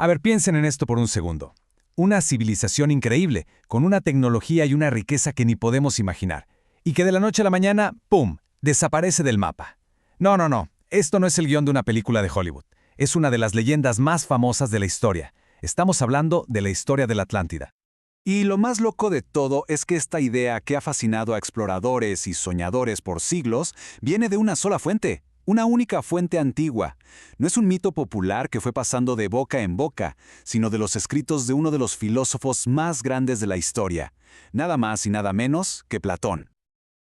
A ver, piensen en esto por un segundo. Una civilización increíble, con una tecnología y una riqueza que ni podemos imaginar, y que de la noche a la mañana, ¡pum!, desaparece del mapa. No, no, no, esto no es el guión de una película de Hollywood. Es una de las leyendas más famosas de la historia. Estamos hablando de la historia de la Atlántida. Y lo más loco de todo es que esta idea que ha fascinado a exploradores y soñadores por siglos viene de una sola fuente, una única fuente antigua. No es un mito popular que fue pasando de boca en boca, sino de los escritos de uno de los filósofos más grandes de la historia, nada más y nada menos que Platón.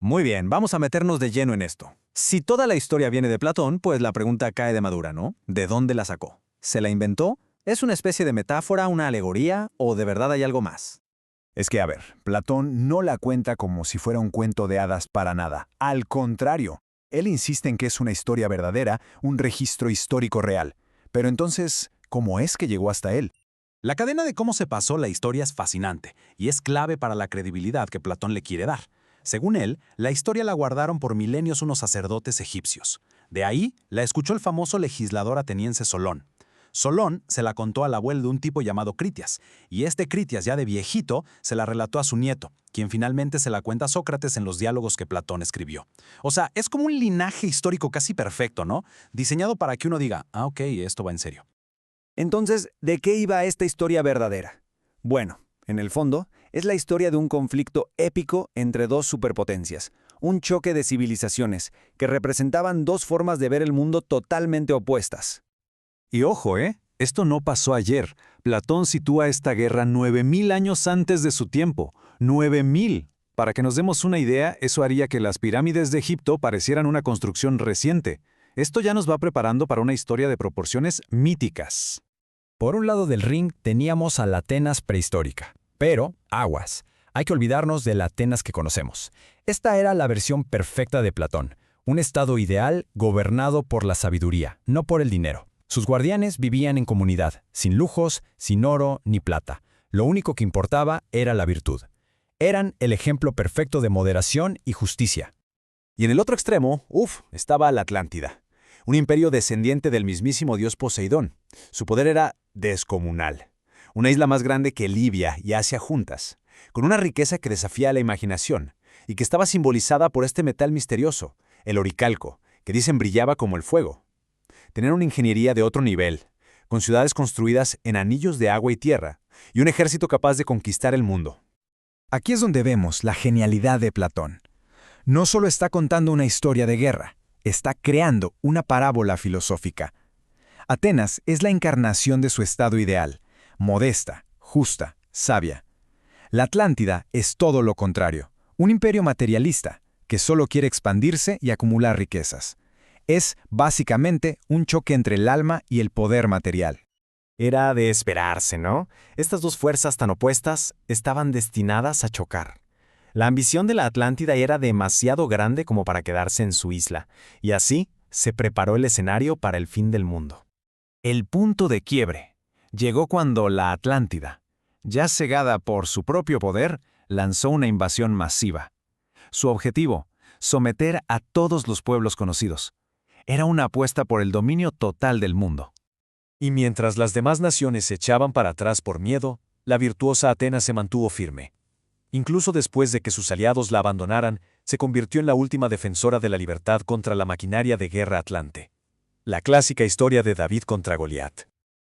Muy bien, vamos a meternos de lleno en esto. Si toda la historia viene de Platón, pues la pregunta cae de madura, ¿no? ¿De dónde la sacó? ¿Se la inventó? ¿Es una especie de metáfora, una alegoría o de verdad hay algo más? Es que, a ver, Platón no la cuenta como si fuera un cuento de hadas para nada. Al contrario, él insiste en que es una historia verdadera, un registro histórico real. Pero entonces, ¿cómo es que llegó hasta él? La cadena de cómo se pasó la historia es fascinante y es clave para la credibilidad que Platón le quiere dar. Según él, la historia la guardaron por milenios unos sacerdotes egipcios. De ahí la escuchó el famoso legislador ateniense Solón. Solón se la contó al abuelo de un tipo llamado Critias, y este Critias, ya de viejito, se la relató a su nieto, quien finalmente se la cuenta a Sócrates en los diálogos que Platón escribió. O sea, es como un linaje histórico casi perfecto, ¿no? Diseñado para que uno diga, ok, esto va en serio. Entonces, ¿de qué iba esta historia verdadera? Bueno, en el fondo, es la historia de un conflicto épico entre dos superpotencias, un choque de civilizaciones que representaban dos formas de ver el mundo totalmente opuestas. Y ojo, esto no pasó ayer. Platón sitúa esta guerra 9000 años antes de su tiempo. 9000. Para que nos demos una idea, eso haría que las pirámides de Egipto parecieran una construcción reciente. Esto ya nos va preparando para una historia de proporciones míticas. Por un lado del ring teníamos a la Atenas prehistórica. Pero, aguas, hay que olvidarnos de la Atenas que conocemos. Esta era la versión perfecta de Platón, un estado ideal gobernado por la sabiduría, no por el dinero. Sus guardianes vivían en comunidad, sin lujos, sin oro ni plata. Lo único que importaba era la virtud. Eran el ejemplo perfecto de moderación y justicia. Y en el otro extremo, estaba la Atlántida, un imperio descendiente del mismísimo dios Poseidón. Su poder era descomunal. Una isla más grande que Libia y Asia juntas, con una riqueza que desafía la imaginación y que estaba simbolizada por este metal misterioso, el oricalco, que dicen brillaba como el fuego. Tenían una ingeniería de otro nivel, con ciudades construidas en anillos de agua y tierra, y un ejército capaz de conquistar el mundo. Aquí es donde vemos la genialidad de Platón. No solo está contando una historia de guerra, está creando una parábola filosófica. Atenas es la encarnación de su estado ideal, modesta, justa, sabia. La Atlántida es todo lo contrario, un imperio materialista que solo quiere expandirse y acumular riquezas. Es, básicamente, un choque entre el alma y el poder material. Era de esperarse, ¿no? Estas dos fuerzas tan opuestas estaban destinadas a chocar. La ambición de la Atlántida era demasiado grande como para quedarse en su isla, y así se preparó el escenario para el fin del mundo. El punto de quiebre llegó cuando la Atlántida, ya cegada por su propio poder, lanzó una invasión masiva. Su objetivo, someter a todos los pueblos conocidos. Era una apuesta por el dominio total del mundo. Y mientras las demás naciones se echaban para atrás por miedo, la virtuosa Atenas se mantuvo firme. Incluso después de que sus aliados la abandonaran, se convirtió en la última defensora de la libertad contra la maquinaria de guerra atlante. La clásica historia de David contra Goliat.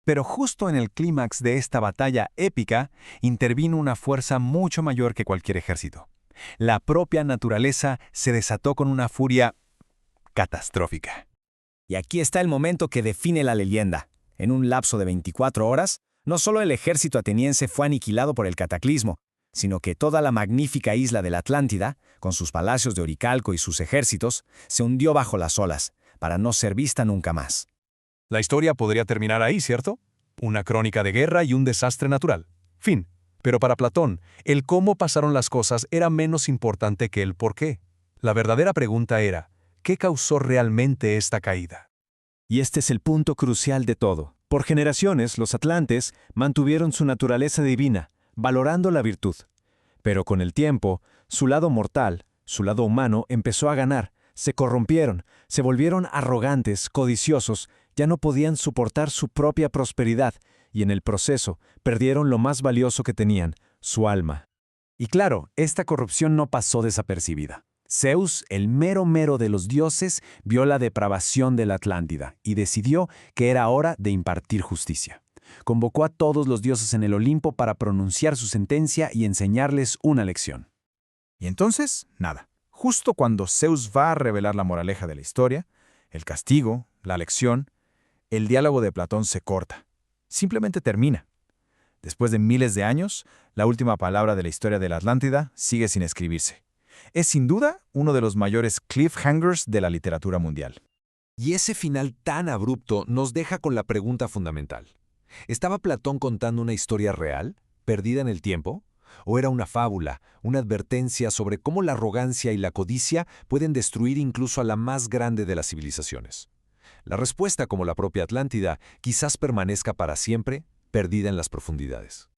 Pero justo en el clímax de esta batalla épica, intervino una fuerza mucho mayor que cualquier ejército. La propia naturaleza se desató con una furia catastrófica. Y aquí está el momento que define la leyenda. En un lapso de 24 horas, no solo el ejército ateniense fue aniquilado por el cataclismo, sino que toda la magnífica isla de la Atlántida, con sus palacios de oricalco y sus ejércitos, se hundió bajo las olas, para no ser vista nunca más. La historia podría terminar ahí, ¿cierto? Una crónica de guerra y un desastre natural. Fin. Pero para Platón, el cómo pasaron las cosas era menos importante que el por qué. La verdadera pregunta era, ¿qué causó realmente esta caída? Y este es el punto crucial de todo. Por generaciones, los atlantes mantuvieron su naturaleza divina, valorando la virtud. Pero con el tiempo, su lado mortal, su lado humano, empezó a ganar. Se corrompieron, se volvieron arrogantes, codiciosos, ya no podían soportar su propia prosperidad, y en el proceso perdieron lo más valioso que tenían, su alma. Y claro, esta corrupción no pasó desapercibida. Zeus, el mero mero de los dioses, vio la depravación de la Atlántida y decidió que era hora de impartir justicia. Convocó a todos los dioses en el Olimpo para pronunciar su sentencia y enseñarles una lección. Y entonces, nada. Justo cuando Zeus va a revelar la moraleja de la historia, el castigo, la lección, el diálogo de Platón se corta. Simplemente termina. Después de miles de años, la última palabra de la historia de la Atlántida sigue sin escribirse. Es sin duda uno de los mayores cliffhangers de la literatura mundial. Y ese final tan abrupto nos deja con la pregunta fundamental. ¿Estaba Platón contando una historia real, perdida en el tiempo? ¿O era una fábula, una advertencia sobre cómo la arrogancia y la codicia pueden destruir incluso a la más grande de las civilizaciones? La respuesta, como la propia Atlántida, quizás permanezca para siempre, perdida en las profundidades.